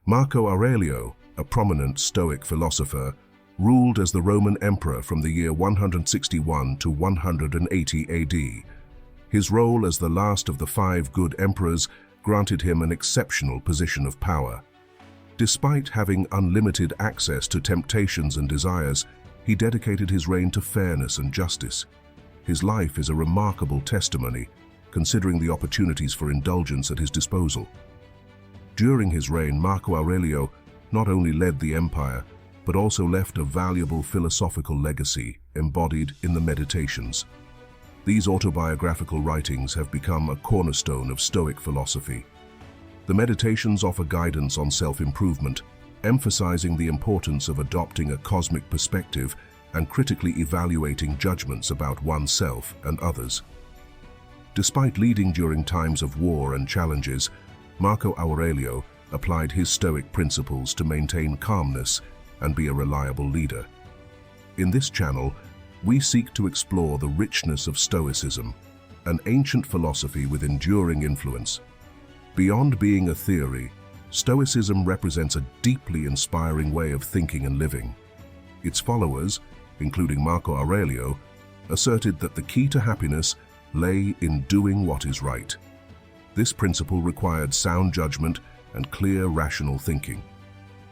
Marcus Aurelius, a prominent Stoic philosopher, ruled as the Roman emperor from the year 161 to 180 AD. His role as the last of the 5 good emperors granted him an exceptional position of power. Despite having unlimited access to temptations and desires, he dedicated his reign to fairness and justice. His life is a remarkable testimony, considering the opportunities for indulgence at his disposal. During his reign, Marcus Aurelius not only led the empire, but also left a valuable philosophical legacy embodied in the Meditations. These autobiographical writings have become a cornerstone of Stoic philosophy. The Meditations offer guidance on self-improvement, emphasizing the importance of adopting a cosmic perspective and critically evaluating judgments about oneself and others. Despite leading during times of war and challenges, Marcus Aurelius applied his Stoic principles to maintain calmness and be a reliable leader. In this channel, we seek to explore the richness of Stoicism, an ancient philosophy with enduring influence. Beyond being a theory, Stoicism represents a deeply inspiring way of thinking and living. Its followers, including Marcus Aurelius, asserted that the key to happiness lay in doing what is right. This principle required sound judgment and clear, rational thinking.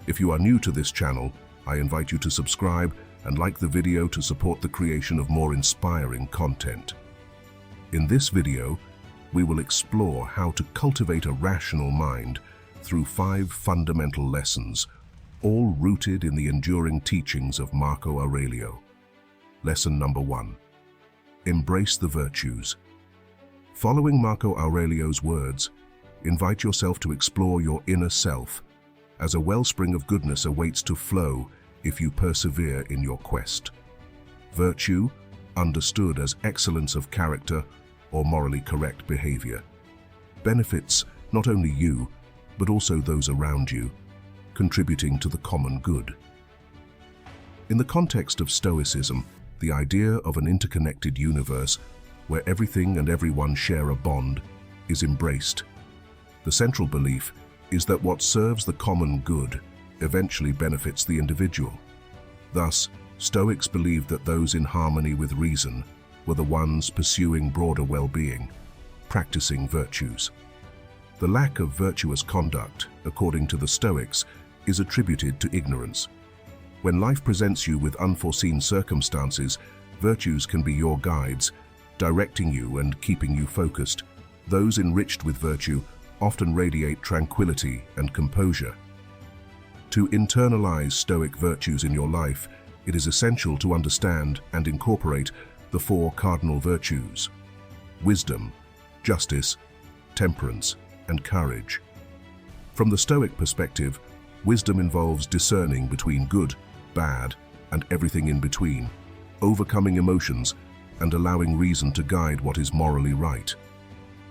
If you are new to this channel, I invite you to subscribe and like the video to support the creation of more inspiring content. In this video, we will explore how to cultivate a rational mind through 5 fundamental lessons, all rooted in the enduring teachings of Marcus Aurelius. Lesson number 1. Embrace the virtues. Following Marcus Aurelius' words, invite yourself to explore your inner self, as a wellspring of goodness awaits to flow if you persevere in your quest. Virtue, understood as excellence of character or morally correct behavior, benefits not only you, but also those around you, contributing to the common good. In the context of Stoicism, the idea of an interconnected universe where everything and everyone share a bond is embraced. The central belief is that what serves the common good eventually benefits the individual. Thus, Stoics believed that those in harmony with reason were the ones pursuing broader well-being, practicing virtues. The lack of virtuous conduct, according to the Stoics, is attributed to ignorance. When life presents you with unforeseen circumstances, virtues can be your guides, directing you and keeping you focused. Those enriched with virtue often radiate tranquility and composure. To internalize Stoic virtues in your life, it is essential to understand and incorporate the 4 cardinal virtues: wisdom, justice, temperance, and courage. From the Stoic perspective, wisdom involves discerning between good, bad, and everything in between, overcoming emotions and allowing reason to guide what is morally right.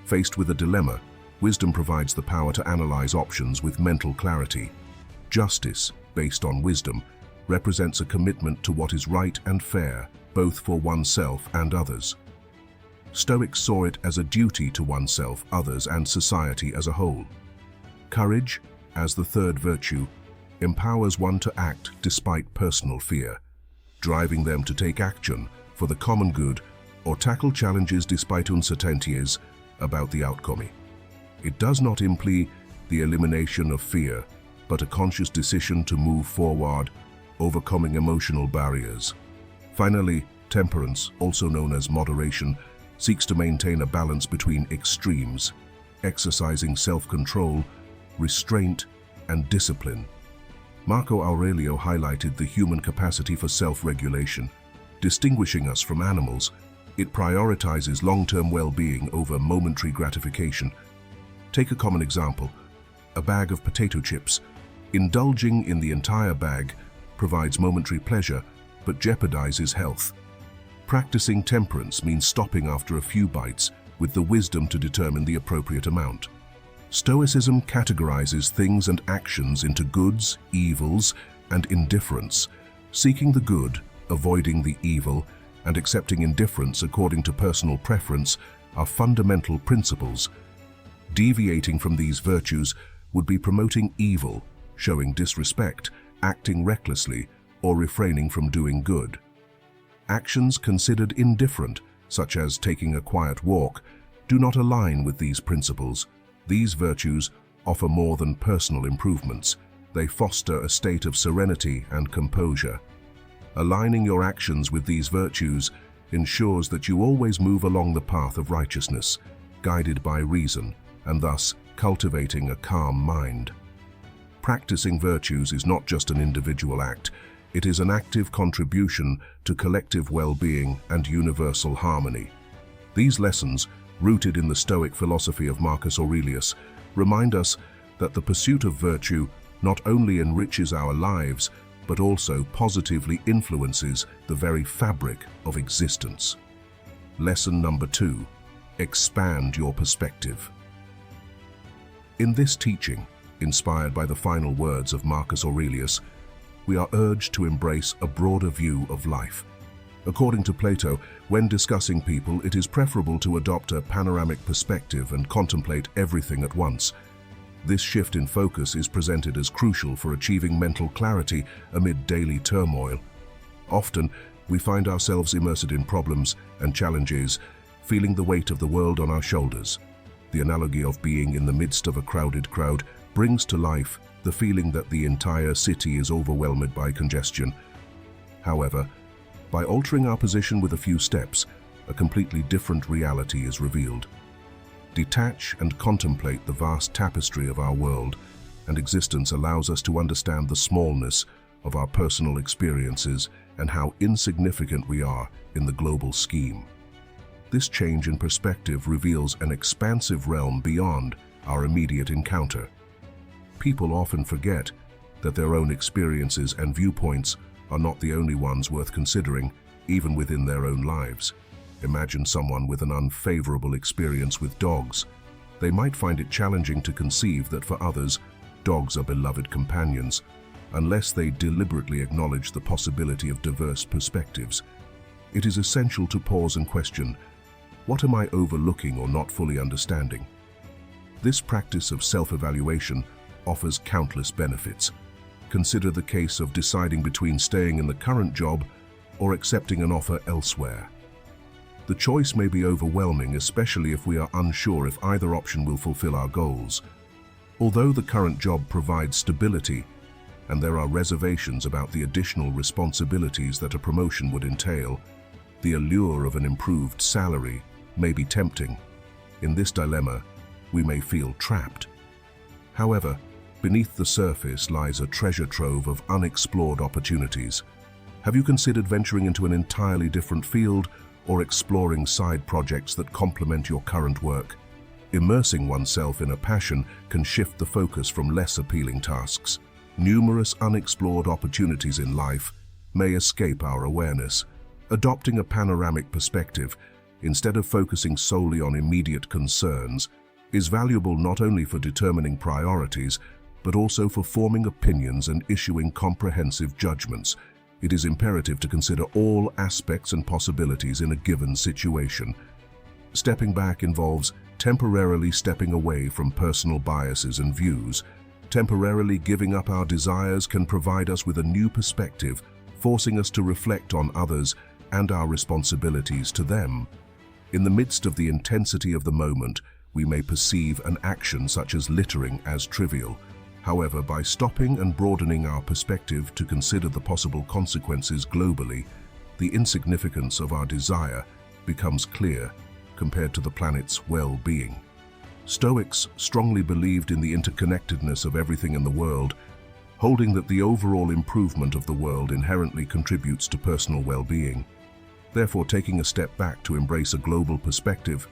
Faced with a dilemma, wisdom provides the power to analyze options with mental clarity. Justice, based on wisdom, represents a commitment to what is right and fair, both for oneself and others. Stoics saw it as a duty to oneself, others, and society as a whole. Courage, as the 3rd virtue, empowers one to act despite personal fear, driving them to take action for the common good or tackle challenges despite uncertainties about the outcome. It does not imply the elimination of fear, but a conscious decision to move forward, overcoming emotional barriers. Finally, temperance, also known as moderation, seeks to maintain a balance between extremes, exercising self-control, restraint, and discipline. Marcus Aurelius highlighted the human capacity for self-regulation. Distinguishing us from animals, it prioritizes long-term well-being over momentary gratification. Take a common example: a bag of potato chips. Indulging in the entire bag provides momentary pleasure, but jeopardizes health. Practicing temperance means stopping after a few bites with the wisdom to determine the appropriate amount. Stoicism categorizes things and actions into goods, evils, and indifference. Seeking the good, avoiding the evil, and accepting indifference according to personal preference are fundamental principles. Deviating from these virtues would be promoting evil showing disrespect, acting recklessly, or refraining from doing good. Actions considered indifferent, such as taking a quiet walk, do not align with these principles. These virtues offer more than personal improvements. They foster a state of serenity and composure. Aligning your actions with these virtues ensures that you always move along the path of righteousness, guided by reason, and thus cultivating a calm mind. Practicing virtues is not just an individual act, it is an active contribution to collective well-being and universal harmony. These lessons, rooted in the Stoic philosophy of Marcus Aurelius, remind us that the pursuit of virtue not only enriches our lives, but also positively influences the very fabric of existence. Lesson number 2. Expand your perspective. In this teaching, inspired by the final words of Marcus Aurelius, we are urged to embrace a broader view of life. According to Plato, when discussing people, it is preferable to adopt a panoramic perspective and contemplate everything at once. This shift in focus is presented as crucial for achieving mental clarity amid daily turmoil. Often, we find ourselves immersed in problems and challenges, feeling the weight of the world on our shoulders. The analogy of being in the midst of a crowded crowd brings to life the feeling that the entire city is overwhelmed by congestion. However, by altering our position with a few steps, a completely different reality is revealed. Detach and contemplate the vast tapestry of our world, and existence allows us to understand the smallness of our personal experiences and how insignificant we are in the global scheme. This change in perspective reveals an expansive realm beyond our immediate encounter. People often forget that their own experiences and viewpoints are not the only ones worth considering, even within their own lives. Imagine someone with an unfavorable experience with dogs. They might find it challenging to conceive that for others, dogs are beloved companions, unless they deliberately acknowledge the possibility of diverse perspectives. It is essential to pause and question, what am I overlooking or not fully understanding? This practice of self-evaluation offers countless benefits. Consider the case of deciding between staying in the current job or accepting an offer elsewhere. The choice may be overwhelming, especially if we are unsure if either option will fulfill our goals. Although the current job provides stability, and there are reservations about the additional responsibilities that a promotion would entail, the allure of an improved salary may be tempting. In this dilemma, we may feel trapped. However, beneath the surface lies a treasure trove of unexplored opportunities. Have you considered venturing into an entirely different field or exploring side projects that complement your current work? Immersing oneself in a passion can shift the focus from less appealing tasks. Numerous unexplored opportunities in life may escape our awareness. Adopting a panoramic perspective, instead of focusing solely on immediate concerns, is valuable not only for determining priorities, but also for forming opinions and issuing comprehensive judgments. It is imperative to consider all aspects and possibilities in a given situation. Stepping back involves temporarily stepping away from personal biases and views. Temporarily giving up our desires can provide us with a new perspective, forcing us to reflect on others and our responsibilities to them. In the midst of the intensity of the moment, we may perceive an action such as littering as trivial. However, by stopping and broadening our perspective to consider the possible consequences globally, the insignificance of our desire becomes clear compared to the planet's well-being. Stoics strongly believed in the interconnectedness of everything in the world, holding that the overall improvement of the world inherently contributes to personal well-being. Therefore, taking a step back to embrace a global perspective,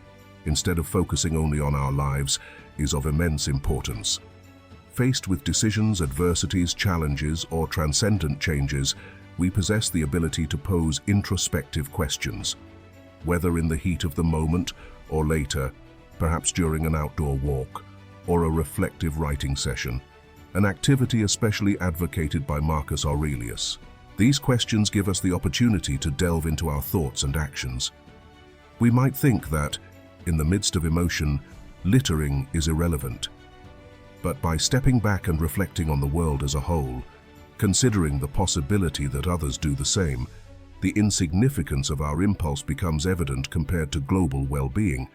instead of focusing only on our lives, is of immense importance. Faced with decisions, adversities, challenges, or transcendent changes, we possess the ability to pose introspective questions. Whether in the heat of the moment or later, perhaps during an outdoor walk or a reflective writing session, an activity especially advocated by Marcus Aurelius. These questions give us the opportunity to delve into our thoughts and actions. We might think that, in the midst of emotion, littering is irrelevant. but by stepping back and reflecting on the world as a whole, considering the possibility that others do the same, the insignificance of our impulse becomes evident compared to global well-being.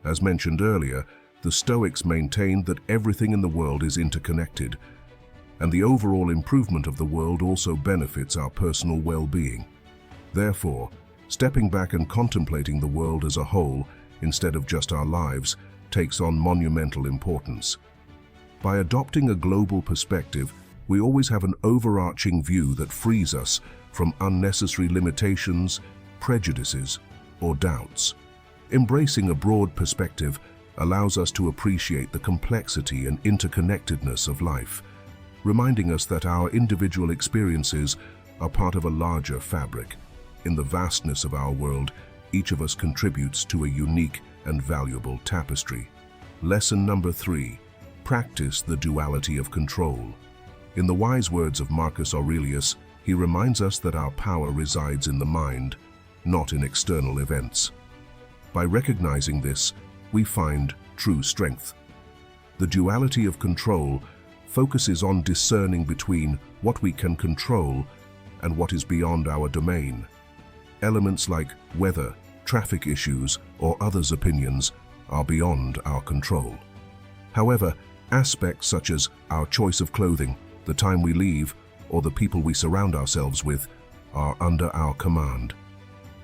As mentioned earlier, the Stoics maintained that everything in the world is interconnected, and the overall improvement of the world also benefits our personal well-being. Therefore, stepping back and contemplating the world as a whole, instead of just our lives, takes on monumental importance. By adopting a global perspective, we always have an overarching view that frees us from unnecessary limitations, prejudices, or doubts. Embracing a broad perspective allows us to appreciate the complexity and interconnectedness of life, reminding us that our individual experiences are part of a larger fabric. In the vastness of our world, each of us contributes to a unique and valuable tapestry. Lesson number 3. Practice the duality of control. In the wise words of Marcus Aurelius, he reminds us that our power resides in the mind, not in external events. By recognizing this, we find true strength. The duality of control focuses on discerning between what we can control and what is beyond our domain. Elements like weather, traffic issues, or others' opinions are beyond our control. However, aspects such as our choice of clothing, the time we leave, or the people we surround ourselves with are under our command.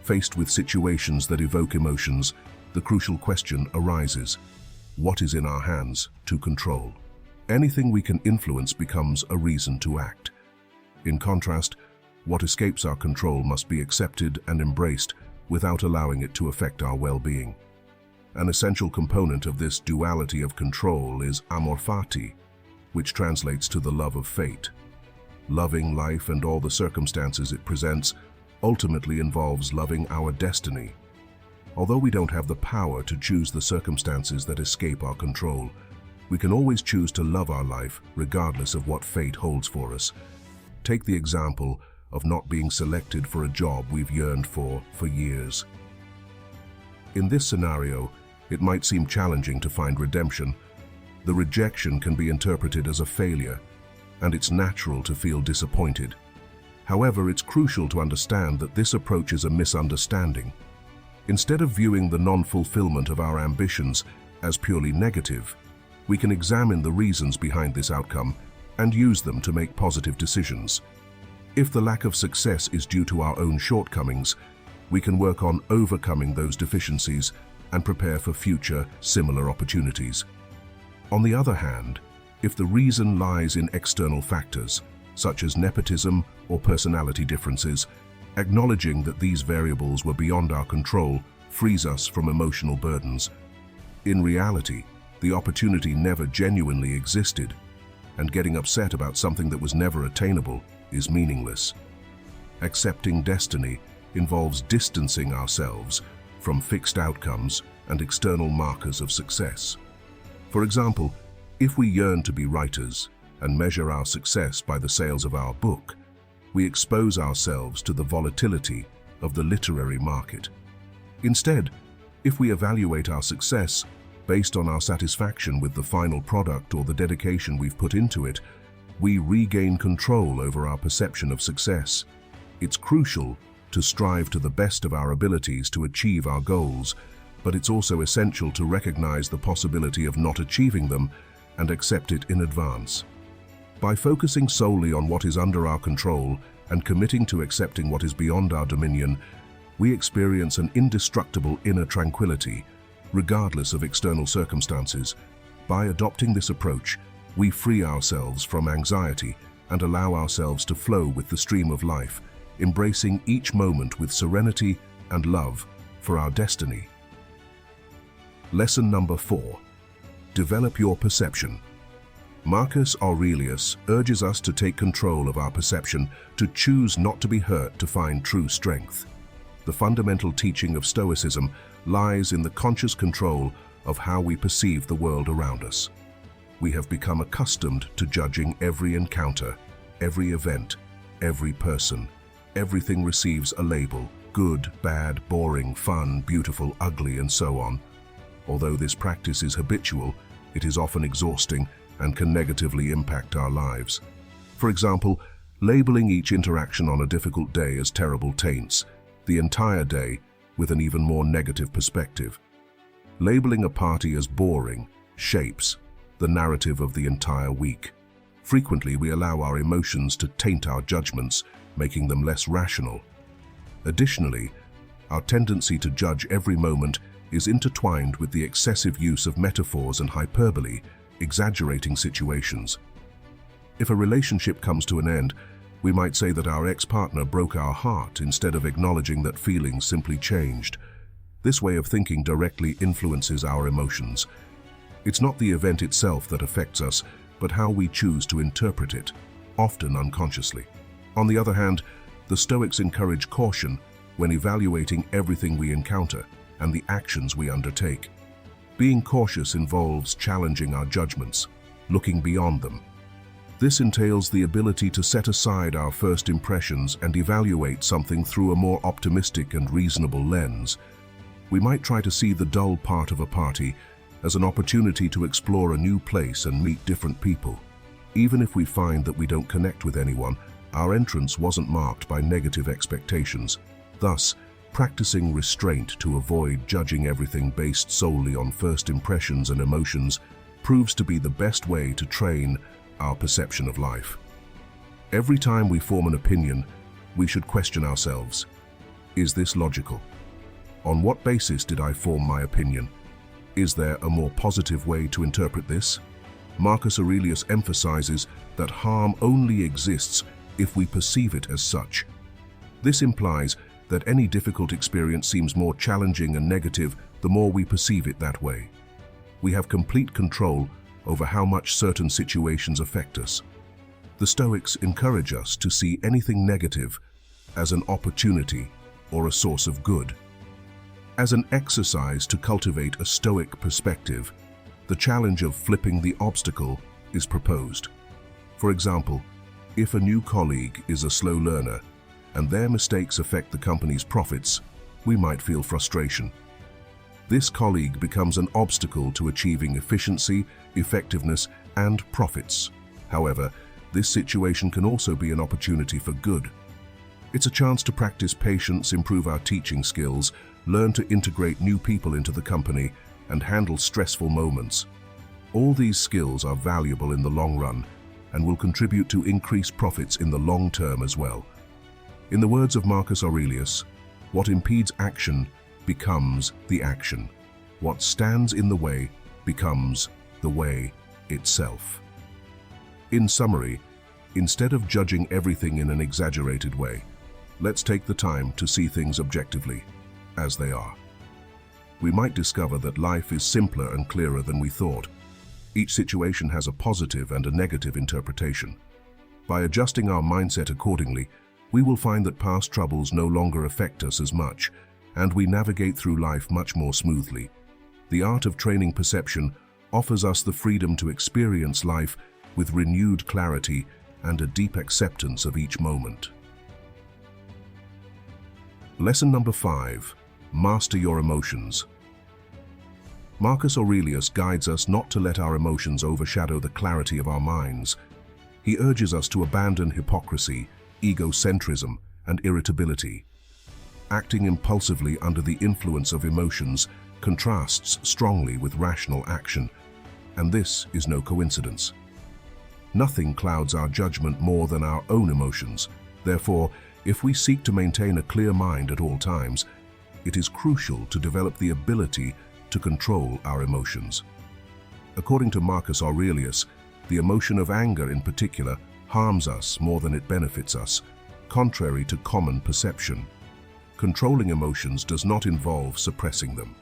Faced with situations that evoke emotions, the crucial question arises: what is in our hands to control? Anything we can influence becomes a reason to act. In contrast, what escapes our control must be accepted and embraced without allowing it to affect our well-being. An essential component of this duality of control is amor fati, which translates to the love of fate. Loving life and all the circumstances it presents ultimately involves loving our destiny. Although we don't have the power to choose the circumstances that escape our control, we can always choose to love our life regardless of what fate holds for us. Take the example of not being selected for a job we've yearned for years. In this scenario, it might seem challenging to find redemption. The rejection can be interpreted as a failure, and it's natural to feel disappointed. However, it's crucial to understand that this approach is a misunderstanding. Instead of viewing the non-fulfillment of our ambitions as purely negative, we can examine the reasons behind this outcome and use them to make positive decisions. If the lack of success is due to our own shortcomings, we can work on overcoming those deficiencies and prepare for future similar opportunities. On the other hand, if the reason lies in external factors, such as nepotism or personality differences, acknowledging that these variables were beyond our control frees us from emotional burdens. In reality, the opportunity never genuinely existed, and getting upset about something that was never attainable is meaningless. Accepting destiny involves distancing ourselves from fixed outcomes and external markers of success. For example, if we yearn to be writers and measure our success by the sales of our book, we expose ourselves to the volatility of the literary market. Instead, if we evaluate our success based on our satisfaction with the final product or the dedication we've put into it, we regain control over our perception of success. It's crucial to strive to the best of our abilities to achieve our goals, but it's also essential to recognize the possibility of not achieving them and accept it in advance. By focusing solely on what is under our control and committing to accepting what is beyond our dominion, we experience an indestructible inner tranquility, regardless of external circumstances. By adopting this approach, we free ourselves from anxiety and allow ourselves to flow with the stream of life, embracing each moment with serenity and love for our destiny. Lesson number 4. Develop your perception. Marcus Aurelius urges us to take control of our perception, to choose not to be hurt to find true strength. The fundamental teaching of Stoicism lies in the conscious control of how we perceive the world around us. We have become accustomed to judging every encounter, every event, every person. Everything receives a label: good, bad, boring, fun, beautiful, ugly, and so on. Although this practice is habitual, it is often exhausting and can negatively impact our lives. For example, labeling each interaction on a difficult day as terrible taints the entire day with an even more negative perspective. Labeling a party as boring shapes the narrative of the entire week. Frequently, we allow our emotions to taint our judgments, making them less rational. Additionally, our tendency to judge every moment is intertwined with the excessive use of metaphors and hyperbole, exaggerating situations. If a relationship comes to an end, we might say that our ex-partner broke our heart instead of acknowledging that feelings simply changed. This way of thinking directly influences our emotions. It's not the event itself that affects us, but how we choose to interpret it, often unconsciously. On the other hand, the Stoics encourage caution when evaluating everything we encounter and the actions we undertake. Being cautious involves challenging our judgments, looking beyond them. This entails the ability to set aside our first impressions and evaluate something through a more optimistic and reasonable lens. We might try to see the dull part of a party as an opportunity to explore a new place and meet different people. Even if we find that we don't connect with anyone, our entrance wasn't marked by negative expectations. Thus, practicing restraint to avoid judging everything based solely on first impressions and emotions proves to be the best way to train our perception of life. Every time we form an opinion, we should question ourselves. Is this logical? On what basis did I form my opinion? Is there a more positive way to interpret this? Marcus Aurelius emphasizes that harm only exists if we perceive it as such. This implies that any difficult experience seems more challenging and negative the more we perceive it that way. We have complete control over how much certain situations affect us. The Stoics encourage us to see anything negative as an opportunity or a source of good. As an exercise to cultivate a Stoic perspective, the challenge of flipping the obstacle is proposed. For example, if a new colleague is a slow learner and their mistakes affect the company's profits, we might feel frustration. This colleague becomes an obstacle to achieving efficiency, effectiveness, and profits. However, this situation can also be an opportunity for good. It's a chance to practice patience, improve our teaching skills, learn to integrate new people into the company, and handle stressful moments. All these skills are valuable in the long run and will contribute to increased profits in the long term as well. In the words of Marcus Aurelius, what impedes action becomes the action. What stands in the way becomes the way itself. In summary, instead of judging everything in an exaggerated way, let's take the time to see things objectively, as they are. We might discover that life is simpler and clearer than we thought. Each situation has a positive and a negative interpretation. By adjusting our mindset accordingly, we will find that past troubles no longer affect us as much, and we navigate through life much more smoothly. The art of training perception offers us the freedom to experience life with renewed clarity and a deep acceptance of each moment. Lesson number 5. Master your emotions. Marcus Aurelius guides us not to let our emotions overshadow the clarity of our minds. He urges us to abandon hypocrisy, egocentrism, and irritability. Acting impulsively under the influence of emotions contrasts strongly with rational action, and this is no coincidence. Nothing clouds our judgment more than our own emotions. Therefore, if we seek to maintain a clear mind at all times, it is crucial to develop the ability to control our emotions. According to Marcus Aurelius, the emotion of anger in particular harms us more than it benefits us, contrary to common perception. Controlling emotions does not involve suppressing them.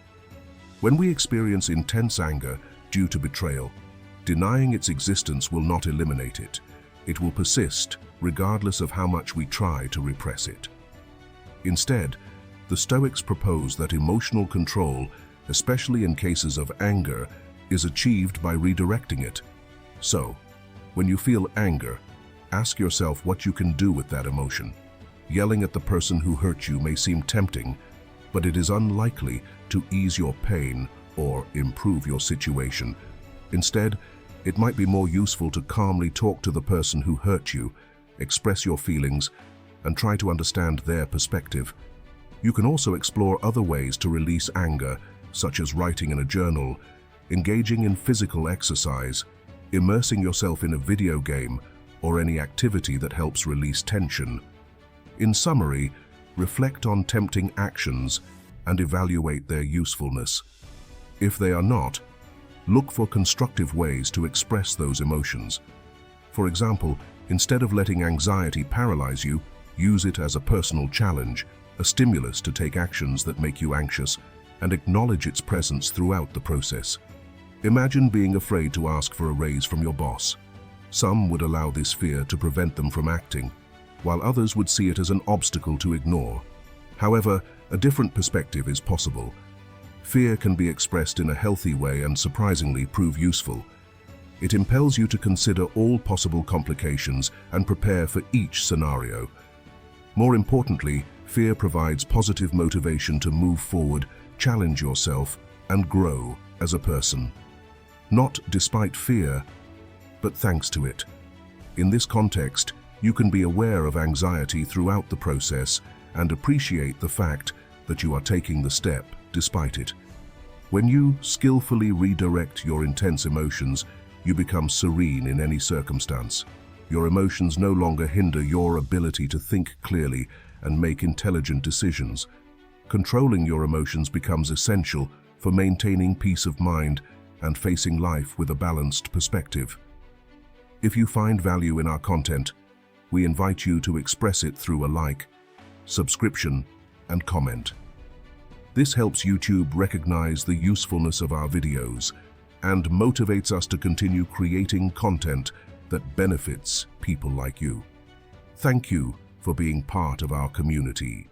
When we experience intense anger due to betrayal, denying its existence will not eliminate it. It will persist, regardless of how much we try to repress it. Instead, the Stoics propose that emotional control, especially in cases of anger, is achieved by redirecting it. So, when you feel anger, ask yourself what you can do with that emotion. Yelling at the person who hurt you may seem tempting, but it is unlikely to ease your pain or improve your situation. Instead, It might be more useful to calmly talk to the person who hurt you, express your feelings, and try to understand their perspective. You can also explore other ways to release anger, such as writing in a journal, engaging in physical exercise, immersing yourself in a video game, or any activity that helps release tension. In summary, reflect on tempting actions and evaluate their usefulness. If they are not, look for constructive ways to express those emotions. For example, instead of letting anxiety paralyze you, use it as a personal challenge, a stimulus to take actions that make you anxious, and acknowledge its presence throughout the process. Imagine being afraid to ask for a raise from your boss. Some would allow this fear to prevent them from acting, while others would see it as an obstacle to ignore. However, a different perspective is possible. Fear can be expressed in a healthy way and surprisingly prove useful. It impels you to consider all possible complications and prepare for each scenario. More importantly, fear provides positive motivation to move forward, challenge yourself, and grow as a person. Not despite fear, but thanks to it. In this context, you can be aware of anxiety throughout the process and appreciate the fact that you are taking the step despite it. When you skillfully redirect your intense emotions, you become serene in any circumstance. Your emotions no longer hinder your ability to think clearly and make intelligent decisions. Controlling your emotions becomes essential for maintaining peace of mind and facing life with a balanced perspective. If you find value in our content, we invite you to express it through a like, subscription, and comment. This helps YouTube recognize the usefulness of our videos and motivates us to continue creating content that benefits people like you. Thank you for being part of our community.